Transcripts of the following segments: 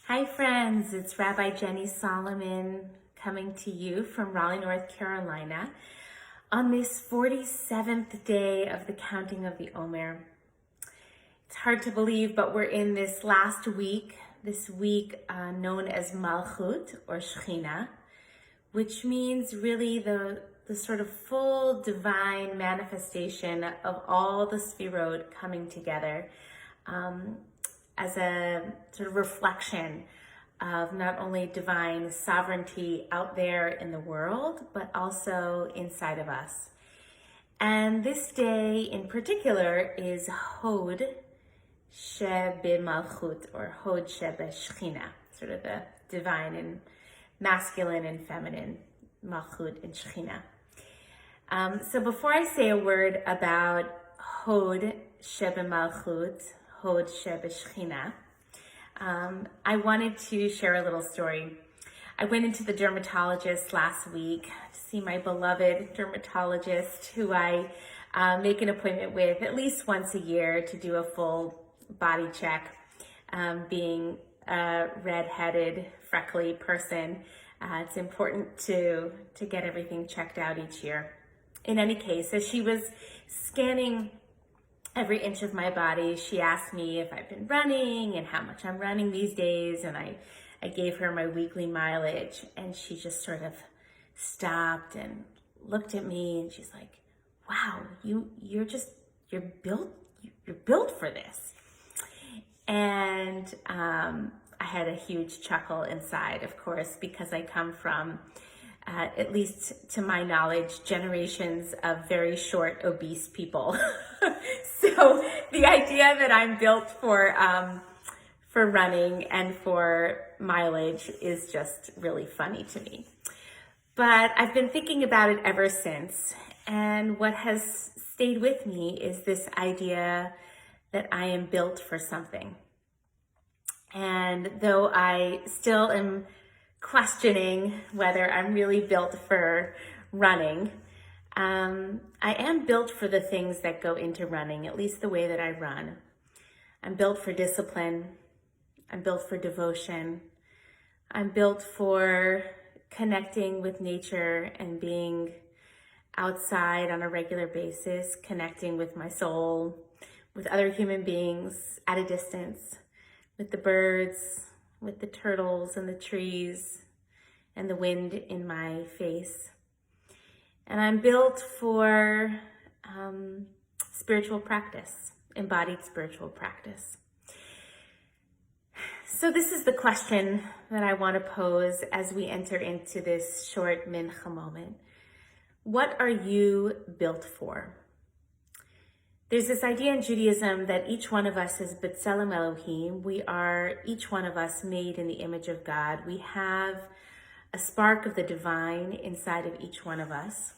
Hi friends, it's Rabbi Jenny Solomon coming to you from Raleigh, North Carolina on this 47th day of the counting of the Omer. It's hard to believe, but we're in this last week, known as malkhut or Shechina, which means really the sort of full divine manifestation of all the Sfirot coming together as a sort of reflection of not only divine sovereignty out there in the world, but also inside of us. And this day in particular is Hod Shebe Malchut, or Hod Shebe Shechina, sort of the divine and masculine and feminine, Malchut and Shechina. So before I say a word about Hod Shebe Malchut, Hod Shebe Shechina, I wanted to share a little story. I went into the dermatologist last week to see my beloved dermatologist, who I make an appointment with at least once a year to do a full body check. Being a red-headed, freckly person, it's important to get everything checked out each year. In any case, as she was scanning every inch of my body, she asked me if I've been running and how much I'm running these days, and I gave her my weekly mileage, and she just sort of stopped and looked at me, and she's like, "Wow, you're built for this." And I had a huge chuckle inside, of course, because I come from, at least to my knowledge, generations of very short, obese people. So the idea that I'm built for running and for mileage is just really funny to me. But I've been thinking about it ever since. And what has stayed with me is this idea that I am built for something. And though I still am questioning whether I'm really built for running, I am built for the things that go into running, at least the way that I run. I'm built for discipline. I'm built for devotion. I'm built for connecting with nature and being outside on a regular basis, connecting with my soul, with other human beings at a distance, with the birds, with the turtles and the trees and the wind in my face. And I'm built for spiritual practice, embodied spiritual practice. So this is the question that I want to pose as we enter into this short mincha moment. What are you built for? There's this idea in Judaism that each one of us is B'Tselem Elohim. We are, each one of us, made in the image of God. We have a spark of the divine inside of each one of us.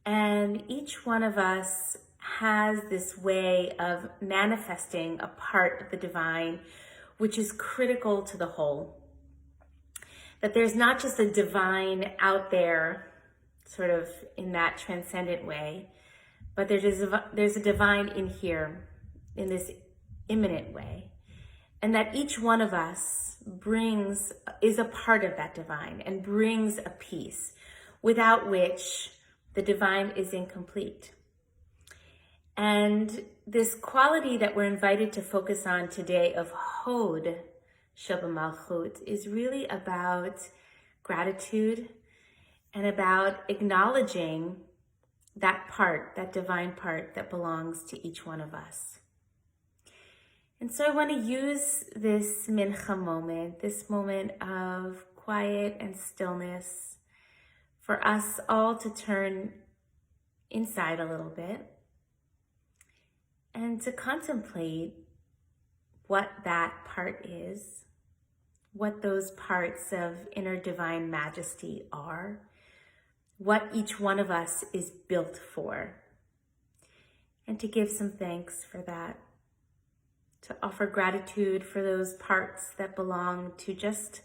And each one of us has this way of manifesting a part of the divine, which is critical to the whole. That there's not just a divine out there, sort of in that transcendent way, but there's a divine in here, in this immanent way. And that each one of us is a part of that divine and brings a piece, without which the divine is incomplete. And this quality that we're invited to focus on today of Hod Shebe Malchut is really about gratitude and about acknowledging that part, that divine part that belongs to each one of us. And so I want to use this mincha moment, this moment of quiet and stillness, for us all to turn inside a little bit and to contemplate what that part is, what those parts of inner divine majesty are, what each one of us is built for, and to give some thanks for that, to offer gratitude for those parts that belong to just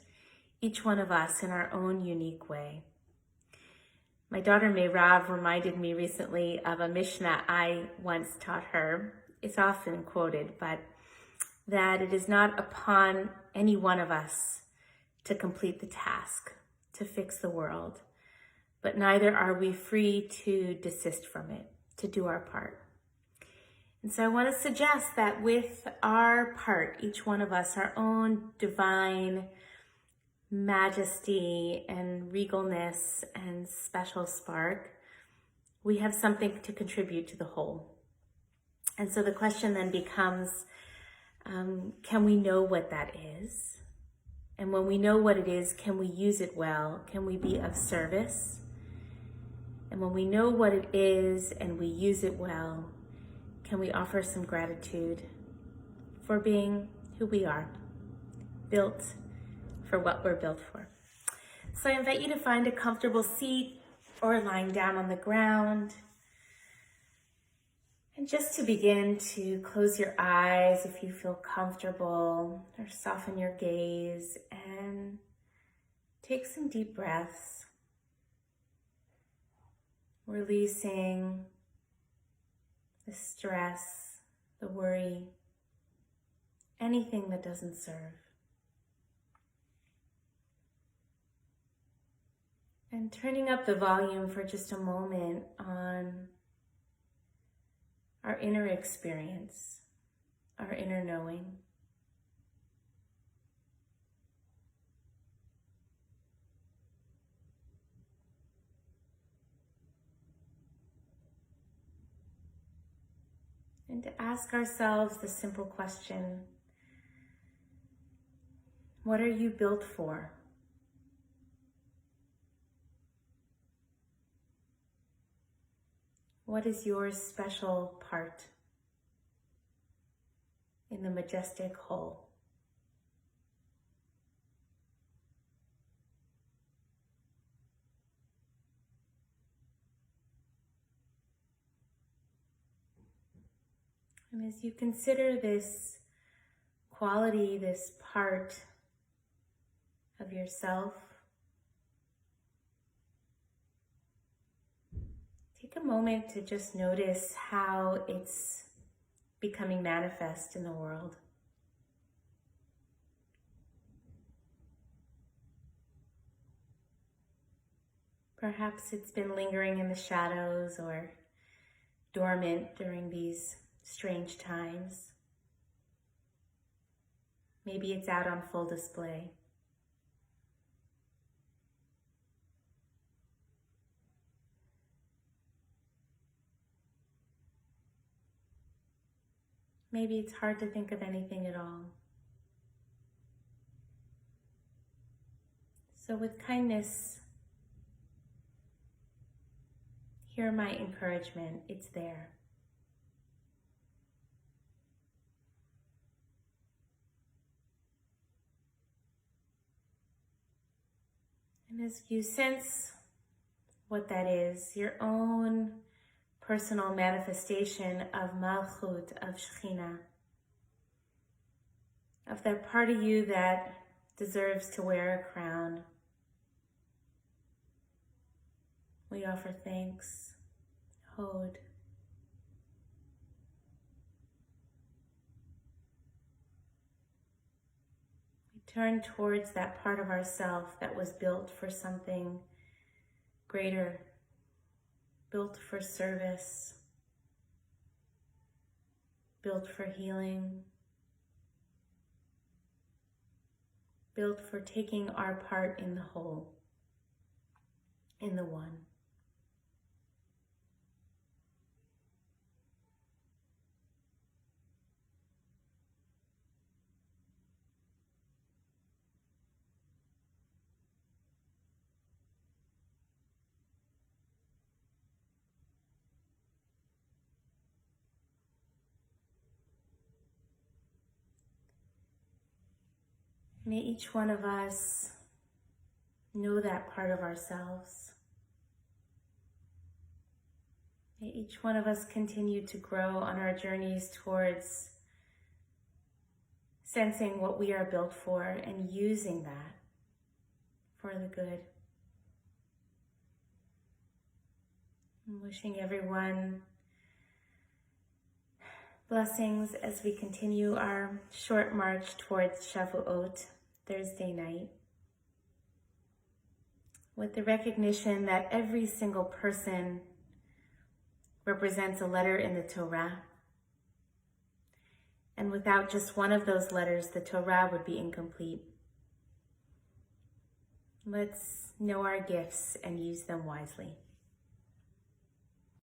each one of us in our own unique way. My daughter Meirav reminded me recently of a Mishnah I once taught her. It's often quoted, but that it is not upon any one of us to complete the task, to fix the world, but neither are we free to desist from it, to do our part. And so I want to suggest that with our part, each one of us, our own divine majesty and regalness and special spark, we have something to contribute to the whole. And so the question then becomes, can we know what that is? And when we know what it is, can we use it well? Can we be of service? And when we know what it is and we use it well, can we offer some gratitude for being who we are, built for what we're built for? So I invite you to find a comfortable seat or lying down on the ground. And just to begin, to close your eyes if you feel comfortable, or soften your gaze and take some deep breaths, releasing the stress, the worry, anything that doesn't serve. And turning up the volume for just a moment on our inner experience, our inner knowing. And to ask ourselves the simple question, what are you built for? What is your special part in the majestic whole? And as you consider this quality, this part of yourself, take a moment to just notice how it's becoming manifest in the world. Perhaps it's been lingering in the shadows or dormant during these strange times. Maybe it's out on full display. Maybe it's hard to think of anything at all. So with kindness, hear my encouragement. It's there. And as you sense what that is, your own personal manifestation of malkhut, of Shekhinah, of that part of you that deserves to wear a crown, we offer thanks, Hod. We turn towards that part of ourself that was built for something greater, built for service, built for healing, built for taking our part in the whole, in the one. May each one of us know that part of ourselves. May each one of us continue to grow on our journeys towards sensing what we are built for and using that for the good. I'm wishing everyone Blessings as we continue our short march towards Shavuot, Thursday night, with the recognition that every single person represents a letter in the Torah. And without just one of those letters, the Torah would be incomplete. Let's know our gifts and use them wisely.